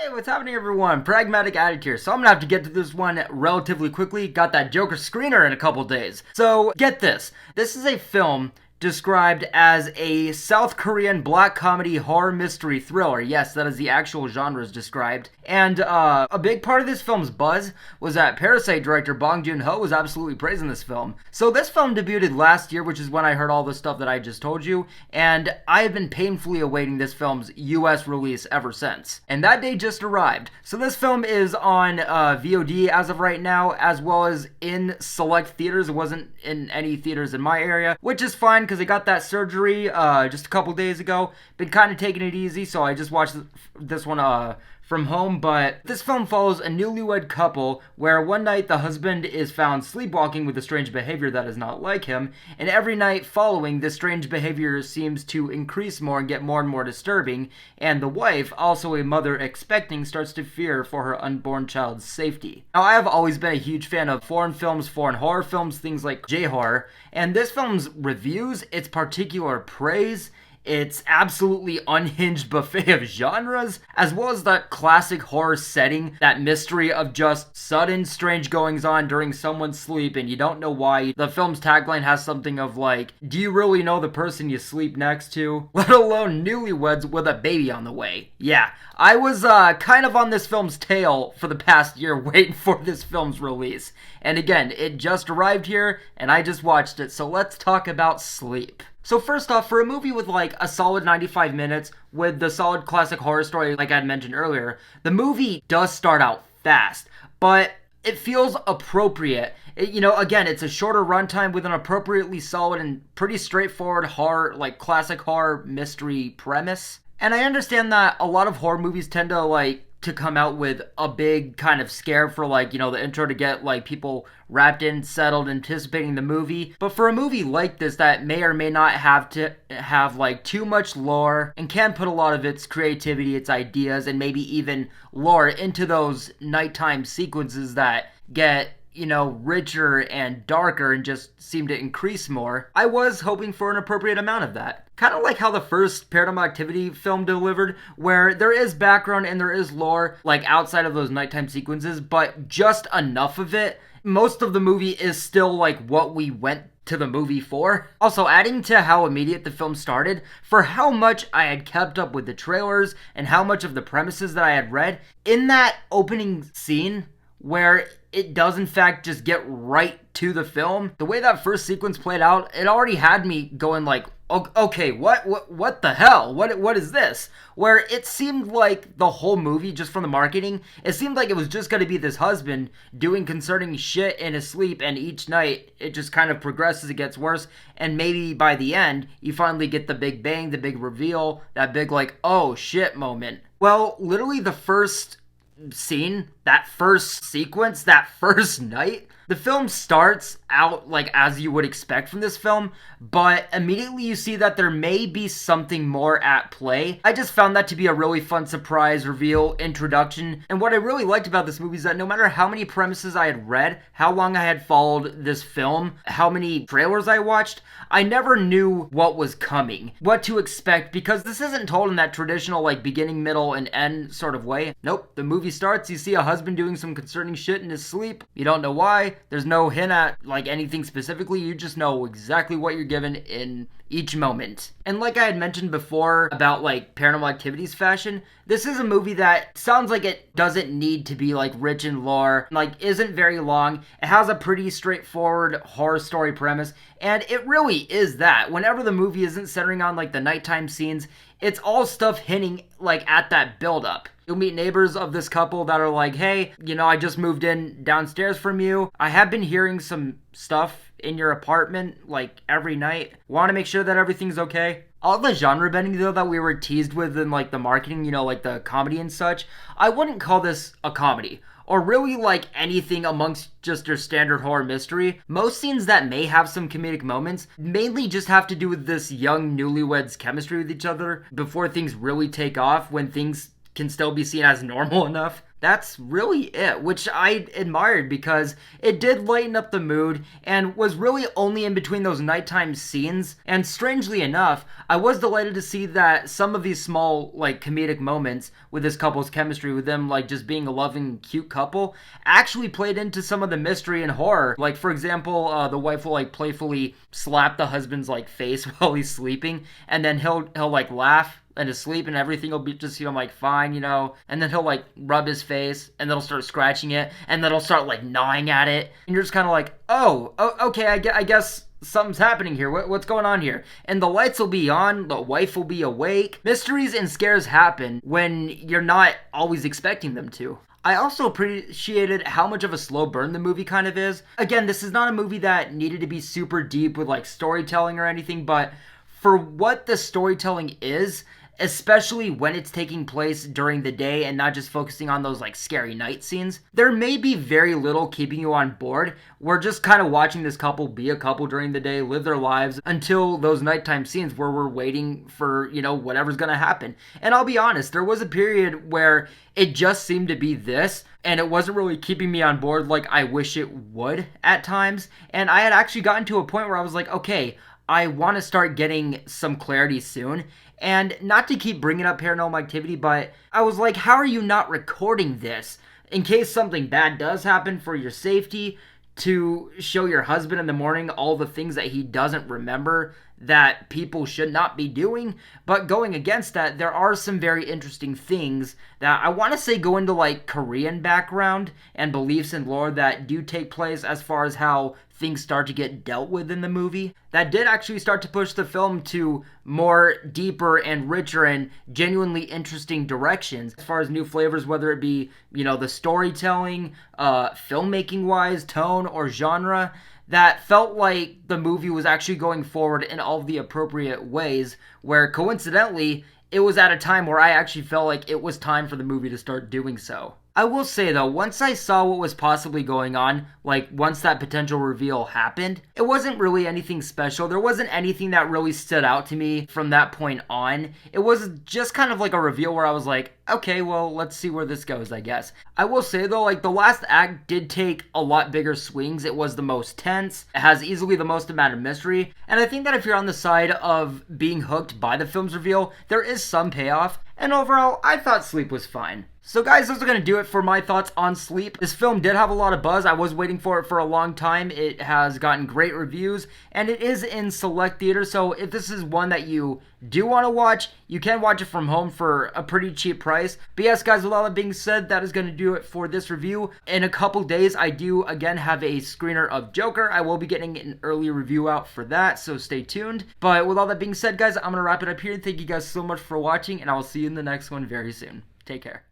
Hey, what's happening everyone? Pragmatic Addict here. So I'm gonna have to get to this one relatively quickly. Got that Joker screener in a couple days. So get this. This is a film described as a South Korean black comedy horror mystery thriller. Yes, that is the actual genre is described. And a big part of this film's buzz was that Parasite director Bong Joon-Ho was absolutely praising this film. So this film debuted last year, which is when I heard all the stuff that I just told you, and I have been painfully awaiting this film's US release ever since. And that day just arrived. So this film is on VOD as of right now, as well as in select theaters. It wasn't in any theaters in my area, which is fine because I got that surgery just a couple days ago. Been kind of taking it easy, so I just watched this one from home. But this film follows a newlywed couple where one night the husband is found sleepwalking with a strange behavior that is not like him, and every night following, this strange behavior seems to increase more and get more and more disturbing, and the wife, also a mother expecting, starts to fear for her unborn child's safety. Now, I have always been a huge fan of foreign films, foreign horror films, things like J-horror, and this film's reviews, its particular praise, its absolutely unhinged buffet of genres, as well as that classic horror setting, that mystery of just sudden strange goings on during someone's sleep and you don't know why. The film's tagline has something of like, do you really know the person you sleep next to? Let alone newlyweds with a baby on the way. Yeah, I was kind of on this film's tail for the past year waiting for this film's release. And again, it just arrived here and I just watched it, so let's talk about Sleep. So first off, for a movie with like a solid 95 minutes with the solid classic horror story like I'd mentioned earlier, the movie does start out fast, but it feels appropriate. Again, it's a shorter runtime with an appropriately solid and pretty straightforward horror, like classic horror mystery premise. And I understand that a lot of horror movies tend to come out with a big kind of scare for the intro to get people wrapped in, settled, anticipating the movie. But for a movie like this that may or may not have to have too much lore and can put a lot of its creativity, its ideas, and maybe even lore into those nighttime sequences that get richer and darker and just seem to increase more, I was hoping for an appropriate amount of that. Kind of like how the first Paranormal Activity film delivered, where there is background and there is lore, outside of those nighttime sequences, but just enough of it. Most of the movie is still what we went to the movie for. Also, adding to how immediate the film started, for how much I had kept up with the trailers and how much of the premises that I had read, in that opening scene where it does in fact just get right to the film, the way that first sequence played out, it already had me going okay, what the hell? What is this? Where it seemed like the whole movie, just from the marketing, it seemed like it was just going to be this husband doing concerning shit in his sleep, and each night it just kind of progresses, it gets worse, and maybe by the end, you finally get the big bang, the big reveal, that big oh shit moment. Well, literally the first scene, that first sequence, that first night, the film starts out as you would expect from this film, but immediately you see that there may be something more at play. I just found that to be a really fun surprise reveal introduction, and what I really liked about this movie is that no matter how many premises I had read, how long I had followed this film, how many trailers I watched, I never knew what was coming, what to expect, because this isn't told in that traditional beginning, middle, and end sort of way. Nope, the movie starts, you see a husband doing some concerning shit in his sleep, you don't know why, there's no hint at anything specifically, you just know exactly what you're given in each moment. And like I had mentioned before about Paranormal Activity's fashion, this is a movie that sounds like it doesn't need to be rich in lore, isn't very long, it has a pretty straightforward horror story premise, and it really is that. Whenever the movie isn't centering on the nighttime scenes, it's all stuff hinting at that build-up. You'll meet neighbors of this couple that are hey, I just moved in downstairs from you. I have been hearing some stuff in your apartment every night. Want to make sure that everything's okay. All the genre bending though that we were teased with in the marketing, the comedy and such, I wouldn't call this a comedy. Or really anything amongst just your standard horror mystery. Most scenes that may have some comedic moments mainly just have to do with this young newlyweds' chemistry with each other before things really take off, when things can still be seen as normal enough. That's really it, which I admired because it did lighten up the mood and was really only in between those nighttime scenes. And strangely enough, I was delighted to see that some of these small, like, comedic moments with this couple's chemistry, with them, like, just being a loving, cute couple, actually played into some of the mystery and horror. Like, for example, the wife will, like, playfully slap the husband's, like, face while he's sleeping, and then he'll like, laugh and asleep, and everything will be just, like, fine, and then he'll, like, rub his face, and then he'll start scratching it, and then he'll start, like, gnawing at it, and you're just kind of like, oh, okay, I guess something's happening here. What's going on here? And the lights will be on, the wife will be awake. Mysteries and scares happen when you're not always expecting them to. I also appreciated how much of a slow burn the movie kind of is. Again, this is not a movie that needed to be super deep with, like, storytelling or anything, but for what the storytelling is, especially when it's taking place during the day and not just focusing on those, like, scary night scenes, there may be very little keeping you on board. We're just kind of watching this couple be a couple during the day, live their lives, until those nighttime scenes where we're waiting for, whatever's gonna happen. And I'll be honest, there was a period where it just seemed to be this, and it wasn't really keeping me on board like I wish it would at times. And I had actually gotten to a point where I was like, okay, I want to start getting some clarity soon. And not to keep bringing up Paranormal Activity, but I was like, how are you not recording this? In case something bad does happen, for your safety, to show your husband in the morning all the things that he doesn't remember that people should not be doing. But going against that, there are some very interesting things that I want to say go into, like, Korean background and beliefs and lore that do take place as far as how things start to get dealt with in the movie. That did actually start to push the film to more deeper and richer and genuinely interesting directions as far as new flavors, whether it be, the storytelling, filmmaking wise, tone, or genre, that felt like the movie was actually going forward in all the appropriate ways, where coincidentally, it was at a time where I actually felt like it was time for the movie to start doing so. I will say though, once I saw what was possibly going on, like once that potential reveal happened, it wasn't really anything special. There wasn't anything that really stood out to me from that point on. It was just kind of like a reveal where I was like, okay, well, let's see where this goes, I guess. I will say though, like, the last act did take a lot bigger swings. It was the most tense. It has easily the most amount of mystery. And I think that if you're on the side of being hooked by the film's reveal, there is some payoff. And overall, I thought Sleep was fine. So guys, those are going to do it for my thoughts on Sleep. This film did have a lot of buzz. I was waiting for it for a long time. It has gotten great reviews, and it is in select theaters. So if this is one that you do want to watch, you can watch it from home for a pretty cheap price. But yes, guys, with all that being said, that is going to do it for this review. In a couple days, I do again have a screener of Joker. I will be getting an early review out for that, so stay tuned. But with all that being said, guys, I'm going to wrap it up here. Thank you guys so much for watching, and I will see you in the next one very soon. Take care.